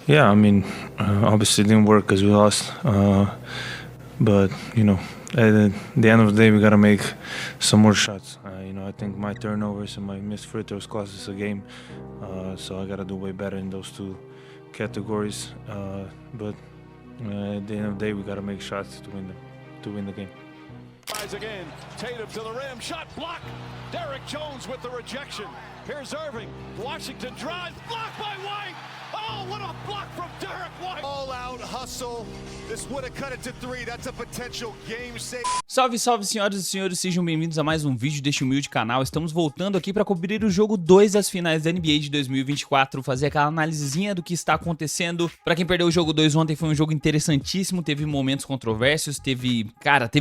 Yeah, I mean, obviously it didn't work because we lost. But at the end of the day, we gotta make some more shots. I think my turnovers and my missed free throws cost us a game. So I gotta do way better in those two categories. But at the end of the day, we gotta make shots to win the game. Again, Tatum to the rim, shot blocked. Derek Jones with the rejection. Here's Irving. Washington drives, blocked by White. Oh, what a block from Derek White. All out hustle. This would have cut it to 3. That's a potential game save. Salve, salve, senhoras e senhores, sejam bem-vindos a mais um vídeo deste humilde canal. Estamos voltando aqui para cobrir o jogo 2 das finais da NBA de 2024, fazer aquela análisezinha do que está acontecendo. Para quem perdeu o jogo 2 ontem, foi um jogo interessantíssimo, teve momentos controversos, teve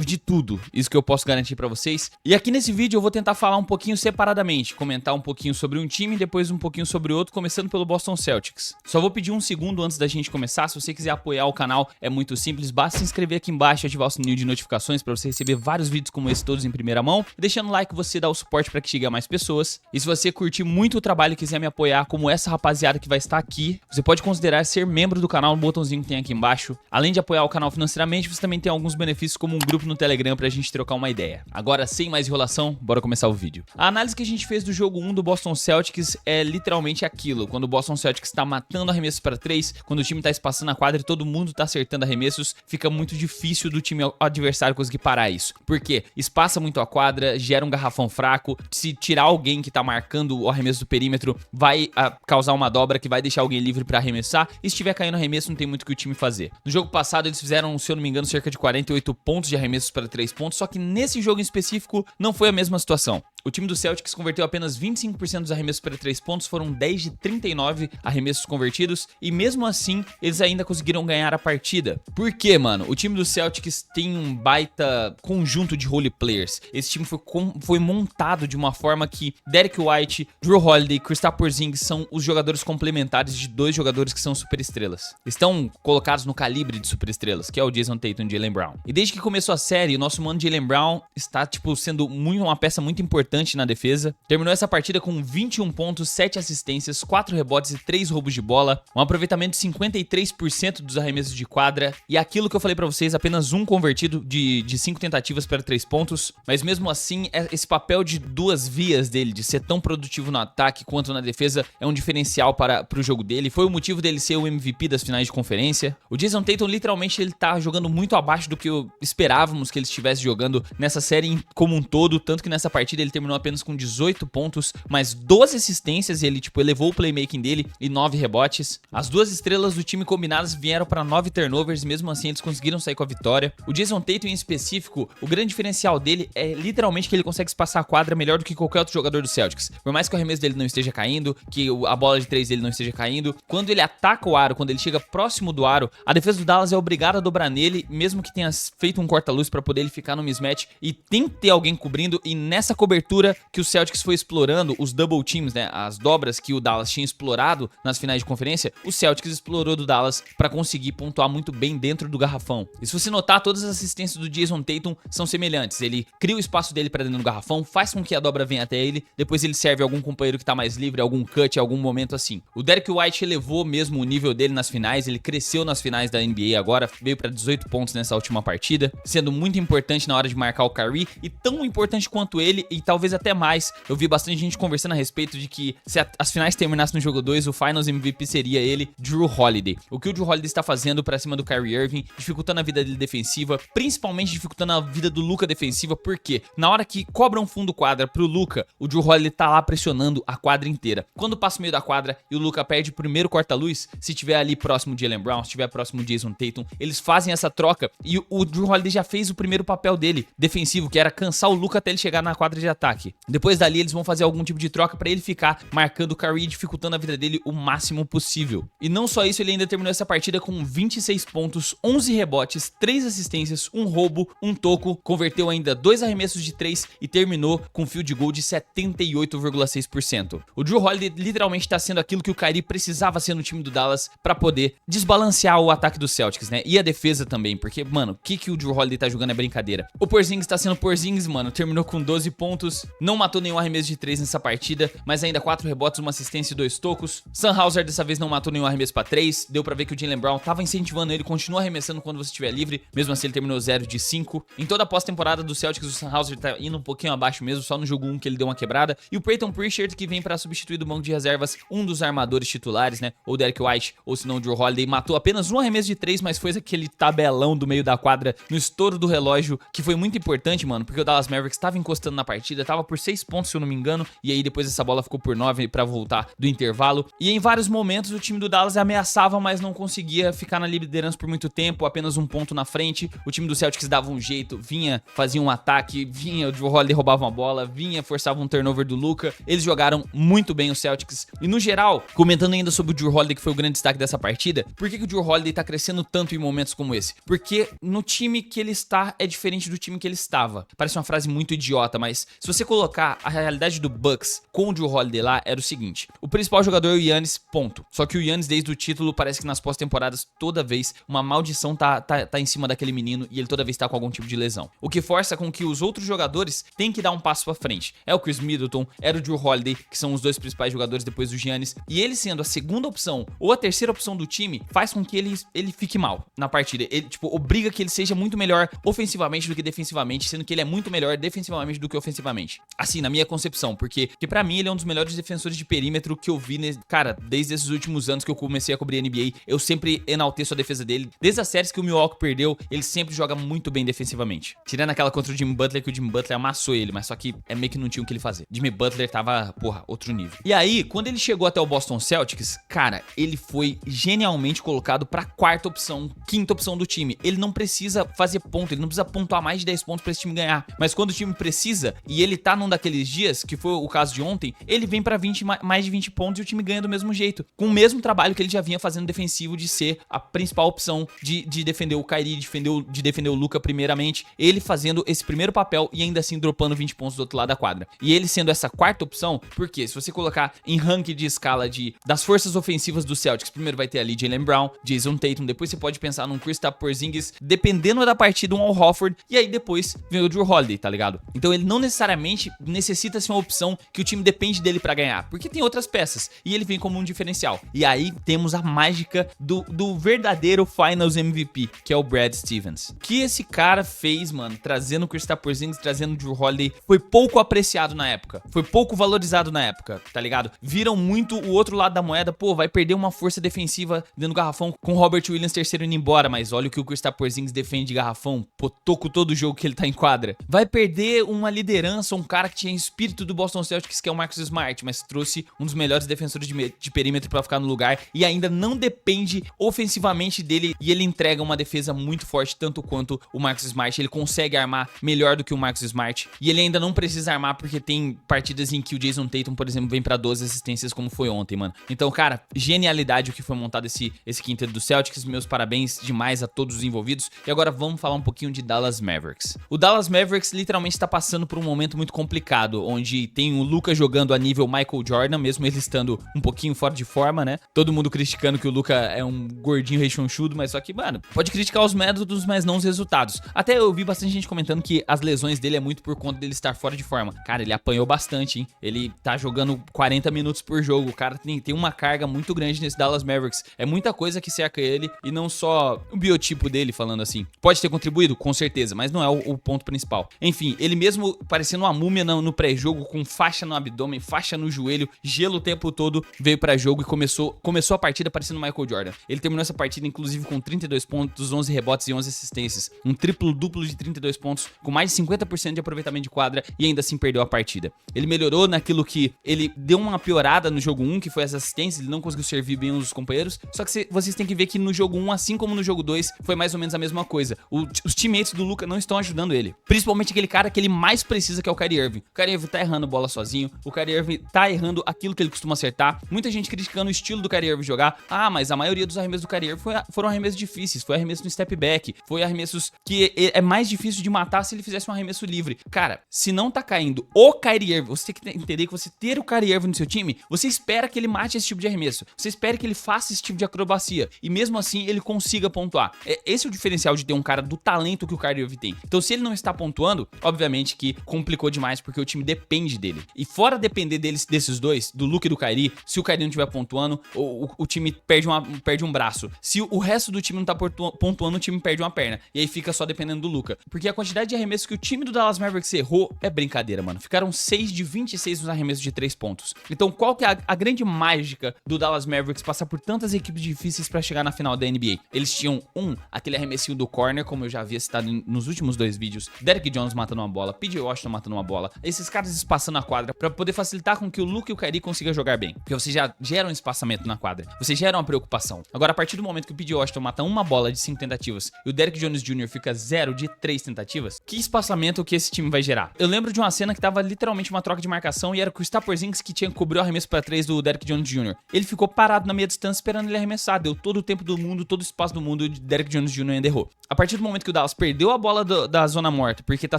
de tudo, isso que eu posso garantir para vocês. E aqui nesse vídeo eu vou tentar falar um pouquinho separadamente, comentar um pouquinho sobre um time, depois um pouquinho sobre outro, começando pelo Boston Celtics. Só vou pedir um segundo antes da gente começar. Se você quiser apoiar o canal, é muito simples, basta se inscrever aqui embaixo e ativar o sininho de notificações para você receber vários vídeos como esse, todos em primeira mão. E deixando o like, você dá o suporte para que chegue a mais pessoas. E se você curtir muito o trabalho e quiser me apoiar, como essa rapaziada que vai estar aqui, você pode considerar ser membro do canal no botãozinho que tem aqui embaixo. Além de apoiar o canal financeiramente, você também tem alguns benefícios, como um grupo no Telegram pra gente trocar uma ideia. Agora, sem mais enrolação, bora começar o vídeo. A análise que a gente fez do jogo 1 do Boston Celtics é literalmente aquilo: quando o Boston Celtics tá matando arremessos para 3, quando o time tá espaçando a quadra e todo mundo tá acertando arremessos, fica muito difícil do time adversário conseguir parar isso. Por quê? Espaça muito a quadra, gera um garrafão fraco. Se tirar alguém que tá marcando o arremesso do perímetro, vai causar uma dobra que vai deixar alguém livre pra arremessar. E se estiver caindo arremesso, não tem muito o que o time fazer. No jogo passado, eles fizeram, se eu não me engano, cerca de 48 pontos de arremessos para 3 pontos, só que nesse jogo em específico não foi a mesma situação. O time do Celtics converteu apenas 25% dos arremessos para 3 pontos, foram 10 de 39 arremessos convertidos, e mesmo assim, eles ainda conseguiram ganhar a partida. Por quê, mano? O time do Celtics tem um baita conjunto de role players. Esse time foi montado de uma forma que Derek White, Jrue Holiday e Kristaps Porzingis são os jogadores complementares de dois jogadores que são superestrelas. Estão colocados no calibre de superestrelas, que é o Jason Tatum e Jaylen Brown. E desde que começou a série, o nosso mano Jaylen Brown está, sendo uma peça muito importante na defesa. Terminou essa partida com 21 pontos, 7 assistências, 4 rebotes e 3 roubos de bola, um aproveitamento de 53% dos arremessos de quadra, e aquilo que eu falei pra vocês, apenas um convertido de 5 tentativas para 3 pontos, mas mesmo assim, esse papel de duas vias dele, de ser tão produtivo no ataque quanto na defesa, é um diferencial pro jogo dele, foi o motivo dele ser o MVP das finais de conferência. O Jason Tatum, literalmente, ele tá jogando muito abaixo do que esperávamos que ele estivesse jogando nessa série como um todo, tanto que nessa partida ele terminou apenas com 18 pontos, mais 12 assistências, e ele elevou o playmaking dele e 9 rebotes. As duas estrelas do time combinadas vieram para 9 turnovers, e mesmo assim eles conseguiram sair com a vitória. O Jason Tatum em específico, o grande diferencial dele é literalmente que ele consegue espaçar a quadra melhor do que qualquer outro jogador do Celtics. Por mais que o arremesso dele não esteja caindo, que a bola de 3 dele não esteja caindo, quando ele ataca o aro, quando ele chega próximo do aro, a defesa do Dallas é obrigada a dobrar nele, mesmo que tenha feito um corta-luz para poder ele ficar no mismatch, e tem que ter alguém cobrindo, e nessa cobertura que o Celtics foi explorando, os double teams, né, as dobras que o Dallas tinha explorado nas finais de conferência, o Celtics explorou do Dallas para conseguir pontuar muito bem dentro do garrafão. E se você notar, todas as assistências do Jason Tatum são semelhantes. Ele cria o espaço dele para dentro do garrafão, faz com que a dobra venha até ele, depois ele serve algum companheiro que tá mais livre, algum cut, algum momento assim. O Derek White elevou mesmo o nível dele nas finais, ele cresceu nas finais da NBA agora, veio para 18 pontos nessa última partida, sendo muito importante na hora de marcar o Kyrie, e tão importante quanto ele, e talvez até mais. Eu vi bastante gente conversando a respeito de que se as finais terminassem no jogo 2, o Finals MVP seria ele, Jrue Holiday. O que o Jrue Holiday está fazendo pra cima do Kyrie Irving, dificultando a vida dele defensiva, principalmente dificultando a vida do Luka defensiva, porque na hora que cobram fundo quadra pro Luka, o Jrue Holiday tá lá pressionando a quadra inteira. Quando passa o meio da quadra e o Luka perde o primeiro corta-luz, se tiver ali próximo de Jaylen Brown, se tiver próximo de Jason Tatum, eles fazem essa troca, e o Jrue Holiday já fez o primeiro papel dele defensivo, que era cansar o Luka até ele chegar na quadra de ataque. Depois dali eles vão fazer algum tipo de troca pra ele ficar marcando o Kyrie, dificultando a vida dele o máximo possível. E não só isso, ele ainda terminou essa partida com 26 pontos, 11 rebotes, 3 assistências, um roubo, um toco, converteu ainda 2 arremessos de 3 e terminou com field goal de 78,6%. O Jrue Holiday literalmente tá sendo aquilo que o Kyrie precisava ser no time do Dallas pra poder desbalancear o ataque do Celtics, né? E a defesa também, porque, mano, o que o Jrue Holiday tá jogando é brincadeira. O Porzingis tá sendo Porzingis, mano, terminou com 12 pontos, pontos, não matou nenhum arremesso de 3 nessa partida, mas ainda 4 rebotes, uma assistência e 2 tocos. Sam Hauser dessa vez não matou nenhum arremesso pra 3, deu pra ver que o Jaylen Brown tava incentivando ele, continua arremessando quando você estiver livre, mesmo assim ele terminou 0 de 5. Em toda a pós-temporada do Celtics, o Sam Hauser tá indo um pouquinho abaixo mesmo, só no jogo 1 que ele deu uma quebrada. E o Peyton Pritchard, que vem pra substituir do banco de reservas um dos armadores titulares, né, ou Derek White, ou se não o Drew Holiday, matou apenas um arremesso de 3, mas foi aquele tabelão do meio da quadra no estouro do relógio, que foi muito importante, mano, porque o Dallas Mavericks tava encostando na partida, tava por 6 pontos, se eu não me engano, e aí depois essa bola ficou por 9 pra voltar do intervalo. E em vários momentos o time do Dallas ameaçava, mas não conseguia ficar na liderança por muito tempo, apenas um ponto na frente. O time do Celtics dava um jeito, vinha, fazia um ataque, vinha, o Drew Holiday roubava uma bola, vinha, forçava um turnover do Luka. Eles jogaram muito bem os Celtics. E no geral, comentando ainda sobre o Drew Holiday, que foi o grande destaque dessa partida, por que o Drew Holiday tá crescendo tanto em momentos como esse? Porque no time que ele está é diferente do time que ele estava. Parece uma frase muito idiota, mas se você colocar a realidade do Bucks com o Drew Holiday lá, era o seguinte: o principal jogador é o Giannis, ponto. Só que o Giannis, desde o título, parece que nas pós-temporadas, toda vez, uma maldição tá em cima daquele menino e ele toda vez tá com algum tipo de lesão. O que força com que os outros jogadores tenham que dar um passo pra frente. É o Chris Middleton, era o Drew Holiday, que são os dois principais jogadores depois do Giannis, e ele sendo a segunda opção ou a terceira opção do time, faz com que ele fique mal na partida. Ele, tipo, obriga que ele seja muito melhor ofensivamente do que defensivamente, sendo que ele é muito melhor defensivamente do que ofensivamente. Assim, na minha concepção, porque pra mim ele é um dos melhores defensores de perímetro que eu vi, cara, desde esses últimos anos que eu comecei a cobrir NBA, eu sempre enalteço a defesa dele. Desde as séries que o Milwaukee perdeu, ele sempre joga muito bem defensivamente. Tirando aquela contra o Jimmy Butler, que o Jimmy Butler amassou ele, mas só que é meio que não tinha o que ele fazer. Jimmy Butler tava, porra, outro nível. E aí, quando ele chegou até o Boston Celtics, cara, ele foi genialmente colocado pra quarta opção, quinta opção do time. Ele não precisa fazer ponto, ele não precisa pontuar mais de 10 pontos pra esse time ganhar. Mas quando o time precisa, e ele tá num daqueles dias, que foi o caso de ontem, ele vem pra mais de 20 pontos e o time ganha do mesmo jeito. Com o mesmo trabalho que ele já vinha fazendo defensivo de ser a principal opção de defender o Kyrie, de defender o Luka primeiramente. Ele fazendo esse primeiro papel e ainda assim dropando 20 pontos do outro lado da quadra. E ele sendo essa quarta opção, porque se você colocar em ranking de escala das forças ofensivas do Celtics, primeiro vai ter ali Jaylen Brown, Jason Tatum, depois você pode pensar num Kristaps Porzingis, dependendo da partida, um Al Horford, e aí depois vem o Drew Holiday, tá ligado? Então ele não necessariamente necessita ser uma opção que o time depende dele pra ganhar, porque tem outras peças, e ele vem como um diferencial. E aí temos a mágica do verdadeiro Finals MVP, que é o Brad Stevens. O que esse cara fez, mano, trazendo o Kristaps Porzingis, trazendo o Drew Holiday, foi pouco apreciado na época, foi pouco valorizado na época, tá ligado? Viram muito o outro lado da moeda, pô, vai perder uma força defensiva dentro do garrafão com o Robert Williams terceiro indo embora, mas olha o que o Kristaps Porzingis defende de garrafão, pô, toco todo jogo que ele tá em quadra. Vai perder uma liderança, um cara que tinha espírito do Boston Celtics, que é o Marcus Smart, mas trouxe um dos melhores defensores de perímetro pra ficar no lugar e ainda não depende ofensivamente dele, e ele entrega uma defesa muito forte, tanto quanto o Marcus Smart. Ele consegue armar melhor do que o Marcus Smart, e ele ainda não precisa armar porque tem partidas em que o Jason Tatum, por exemplo, vem pra 12 assistências como foi ontem, mano. Então, cara, genialidade o que foi montado esse quinteto do Celtics. Meus parabéns demais a todos os envolvidos. E agora vamos falar um pouquinho de Dallas Mavericks. O Dallas Mavericks literalmente tá passando por um momento muito complicado, onde tem o Luka jogando a nível Michael Jordan, mesmo ele estando um pouquinho fora de forma, né? Todo mundo criticando que o Luka é um gordinho rechonchudo, mas só que, mano, pode criticar os métodos, mas não os resultados. Até eu vi bastante gente comentando que as lesões dele é muito por conta dele estar fora de forma. Cara, ele apanhou bastante, hein? Ele tá jogando 40 minutos por jogo. O cara tem uma carga muito grande nesse Dallas Mavericks. É muita coisa que cerca ele, e não só o biotipo dele, falando assim. Pode ter contribuído? Com certeza, mas não é o ponto principal. Enfim, ele mesmo parecendo uma múmia no pré-jogo, com faixa no abdômen, faixa no joelho, gelo o tempo todo, veio pra jogo e começou a partida parecendo Michael Jordan. Ele terminou essa partida, inclusive, com 32 pontos, 11 rebotes e 11 assistências. Um triplo-duplo de 32 pontos, com mais de 50% de aproveitamento de quadra, e ainda assim perdeu a partida. Ele melhorou naquilo que ele deu uma piorada no jogo 1, que foi as assistências, ele não conseguiu servir bem os companheiros, só que vocês têm que ver que no jogo 1, assim como no jogo 2, foi mais ou menos a mesma coisa. Os teammates do Luka não estão ajudando ele, principalmente aquele cara que ele mais precisa, que é o Kyrie Irving. O Kyrie Irving tá errando bola sozinho, o Kyrie Irving tá errando aquilo que ele costuma acertar. Muita gente criticando o estilo do Kyrie Irving jogar. Ah, mas a maioria dos arremessos do Kyrie Irving foram arremessos difíceis, foi arremesso no step back, foi arremessos que é mais difícil de matar se ele fizesse um arremesso livre. Cara, se não tá caindo o Kyrie Irving, você tem que entender que você ter o Kyrie Irving no seu time, você espera que ele mate esse tipo de arremesso, você espera que ele faça esse tipo de acrobacia, e mesmo assim ele consiga pontuar. Esse é o diferencial de ter um cara do talento que o Kyrie Irving tem. Então, se ele não está pontuando, obviamente que complicou complicou demais porque o time depende dele. E fora depender desses dois, do Luka e do Kyrie, se o Kyrie não estiver pontuando, o time perde um braço. Se o resto do time não tá pontuando, o time perde uma perna. E aí fica só dependendo do Luka. Porque a quantidade de arremessos que o time do Dallas Mavericks errou é brincadeira, mano. Ficaram 6 de 26 nos arremessos de 3 pontos. Então qual que é a grande mágica do Dallas Mavericks passar por tantas equipes difíceis pra chegar na final da NBA? Eles tinham aquele arremessinho do corner, como eu já havia citado nos últimos 2 vídeos, Derrick Jones matando uma bola, PJ Washington matando uma bola, esses caras espaçando a quadra pra poder facilitar com que o Luka e o Kyrie consigam jogar bem. Porque você já gera um espaçamento na quadra, você gera uma preocupação. Agora, a partir do momento que o PJ Washington mata uma bola de 5 tentativas e o Derrick Jones Jr. fica 0 de 3 tentativas, que espaçamento que esse time vai gerar? Eu lembro de uma cena que tava literalmente uma troca de marcação e era o Kristaps Porzingis que tinha que cobrir o arremesso pra 3 do Derrick Jones Jr. Ele ficou parado na meia distância esperando ele arremessar, deu todo o tempo do mundo, todo o espaço do mundo e o Derrick Jones Jr. ainda errou. A partir do momento que o Dallas perdeu a bola da zona morta, porque tá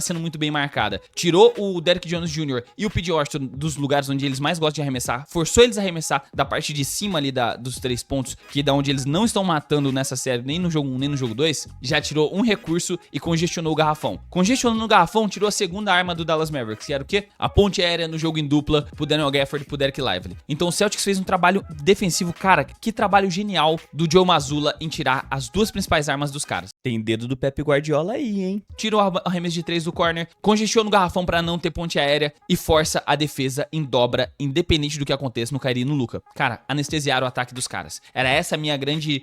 sendo muito bem marcada, tirou o Derrick Jones Jr. e o PJ Washington dos lugares onde eles mais gostam de arremessar, forçou eles a arremessar da parte de cima ali dos 3 pontos, que é da onde eles não estão matando nessa série, nem no jogo 1, nem no jogo 2, já tirou um recurso e congestionou o garrafão. Congestionando o garrafão, tirou a segunda arma do Dallas Mavericks, que era o quê? A ponte aérea no jogo em dupla pro Daniel Gafford e pro Dereck Lively. Então o Celtics fez um trabalho defensivo, cara, que trabalho genial do Joe Mazzulla em tirar as 2 principais armas dos caras. Tem dedo do Pep Guardiola aí, hein? Tirou o arremesso de 3 do corner, congestiona o garrafão pra não ter ponte aérea e força a defesa em dobra, independente do que aconteça no Kyrie e no Luka. Cara, anestesiaram o ataque dos caras. Era essa a minha grande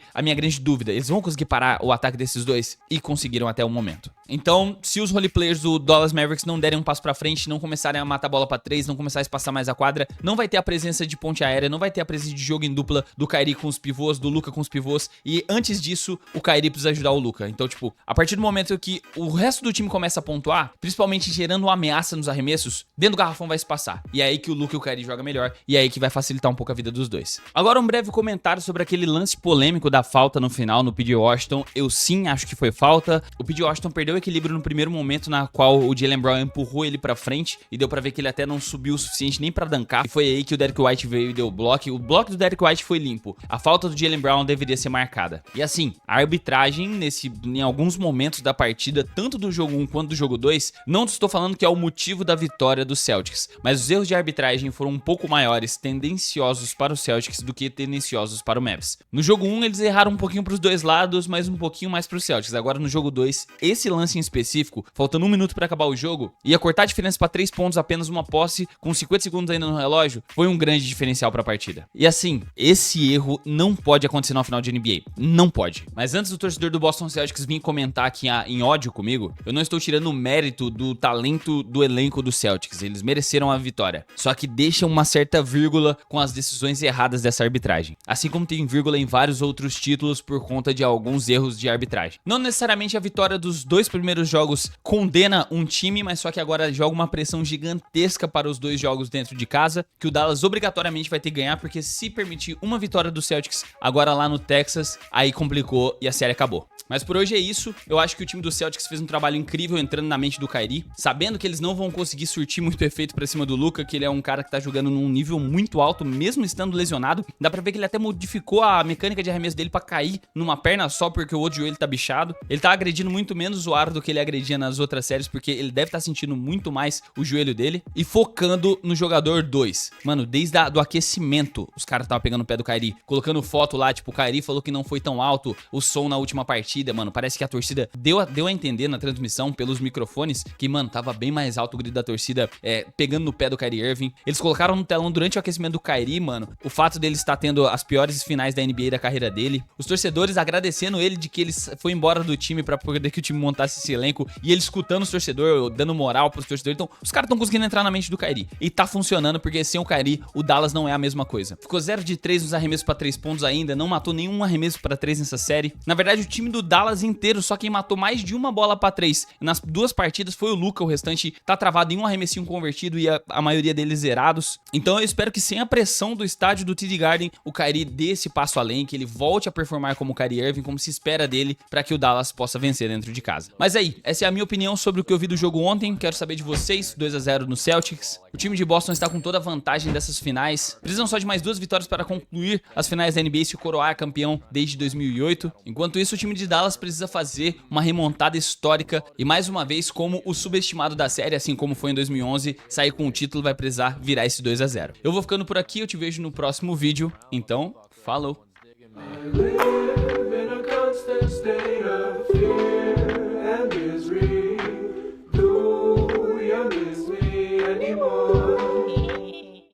dúvida. Eles vão conseguir parar o ataque desses dois? E conseguiram até o momento. Então, se os roleplayers do Dallas Mavericks não derem um passo pra frente, não começarem a matar a bola pra 3, não começarem a espaçar mais a quadra, não vai ter a presença de ponte aérea, não vai ter a presença de jogo em dupla do Kyrie com os pivôs, do Luka com os pivôs, e antes disso, o Kyrie precisa ajudar o Luka. Então, tipo, a partir do momento que o resto do time começa a pontuar, principalmente gerando uma ameaça nos arremessos, dentro do garrafão vai espaçar. E é aí que o Luka e o Kyrie jogam melhor, e é aí que vai facilitar um pouco a vida dos dois. Agora um breve comentário sobre aquele lance polêmico da falta no final no PJ Washington. Eu sim acho que foi falta. O PJ Washington perdeu o equilíbrio no primeiro momento, na qual o Jaylen Brown empurrou ele pra frente, e deu pra ver que ele até não subiu o suficiente nem pra duncar, e foi aí que o Derrick White veio e deu o bloco. O bloco do Derrick White foi limpo. A falta do Jaylen Brown deveria ser marcada. E assim, a arbitragem em alguns momentos da partida, tanto do jogo 1 quanto do jogo 2, não estou falando que é o motivo da vitória dos Celtics, mas os erros de arbitragem foram um pouco maiores, tendenciosos para os Celtics do que tendenciosos para o Mavs. No jogo 1 eles erraram um pouquinho pros dois lados, mas um pouquinho mais pros Celtics. Agora no jogo 2, esse lance em específico, faltando 1 minuto para acabar o jogo, ia cortar a diferença para 3 pontos, apenas uma posse, com 50 segundos ainda no relógio, foi um grande diferencial para a partida. E assim, esse erro não pode acontecer na final de NBA. Não pode. Mas antes do torcedor do Boston Celtics vir comentar aqui em ódio comigo, eu não estou tirando o mérito do talento do elenco do Celtics. Eles mereceram a vitória. Só que deixa uma certa vírgula com as decisões erradas dessa arbitragem. Assim como tem vírgula em vários outros títulos por conta de alguns erros de arbitragem. Não necessariamente a vitória dos 2 primeiros jogos condena um time, mas só que agora joga uma pressão gigantesca para os 2 jogos dentro de casa, que o Dallas obrigatoriamente vai ter que ganhar, porque se permitir uma vitória do Celtics agora lá no Texas, aí complicou e a série acabou. Mas por hoje é isso. Eu acho que o time do Celtics fez um trabalho incrível entrando na mente do Kyrie, sabendo que eles não vão conseguir surtir muito efeito pra cima do Luka, que ele é um cara que tá jogando num nível muito alto, mesmo estando lesionado. Dá pra ver que ele até modificou a mecânica de arremesso dele pra cair numa perna só porque o outro joelho tá bichado. Ele tá agredindo muito menos o aro do que ele agredia nas outras séries, porque ele deve estar sentindo muito mais o joelho dele. E focando no jogador 2. Mano, desde do aquecimento, os caras estavam pegando o pé do Kyrie, colocando foto lá, tipo, o Kyrie falou que não foi tão alto o som na última partida. Mano, parece que a torcida deu a entender na transmissão pelos microfones que, mano, tava bem mais alto o grito da torcida pegando no pé do Kyrie Irving. Eles colocaram no telão durante o aquecimento do Kyrie, mano, o fato dele estar tendo as piores finais da NBA da carreira dele. Os torcedores agradecendo ele de que ele foi embora do time pra poder que o time montasse esse elenco, e ele escutando os torcedores, dando moral pros torcedores. Então, os caras estão conseguindo entrar na mente do Kyrie. E tá funcionando, porque sem o Kyrie, o Dallas não é a mesma coisa. Ficou 0 de 3 nos arremessos pra 3 pontos ainda, não matou nenhum arremesso pra 3 nessa série. Na verdade, o time do Dallas inteiro, só quem matou mais de uma bola pra 3 nas 2 partidas foi o Luka. O restante tá travado em um arremessinho convertido e a maioria deles zerados. Então eu espero que sem a pressão do estádio do TD Garden, o Kyrie dê esse passo além, que ele volte a performar como o Kyrie Irving, como se espera dele, pra que o Dallas possa vencer dentro de casa. Mas aí, essa é a minha opinião sobre o que eu vi do jogo ontem. Quero saber de vocês. 2 a 0 no Celtics. O time de Boston está com toda a vantagem dessas finais. Precisam só de mais 2 vitórias para concluir as finais da NBA e se coroar campeão desde 2008. Enquanto isso, o time de Dallas precisa fazer uma remontada histórica e mais uma vez, como o subestimado da série, assim como foi em 2011, sair com o título vai precisar virar esse 2-0. Eu vou ficando por aqui, eu te vejo no próximo vídeo. Então, falou!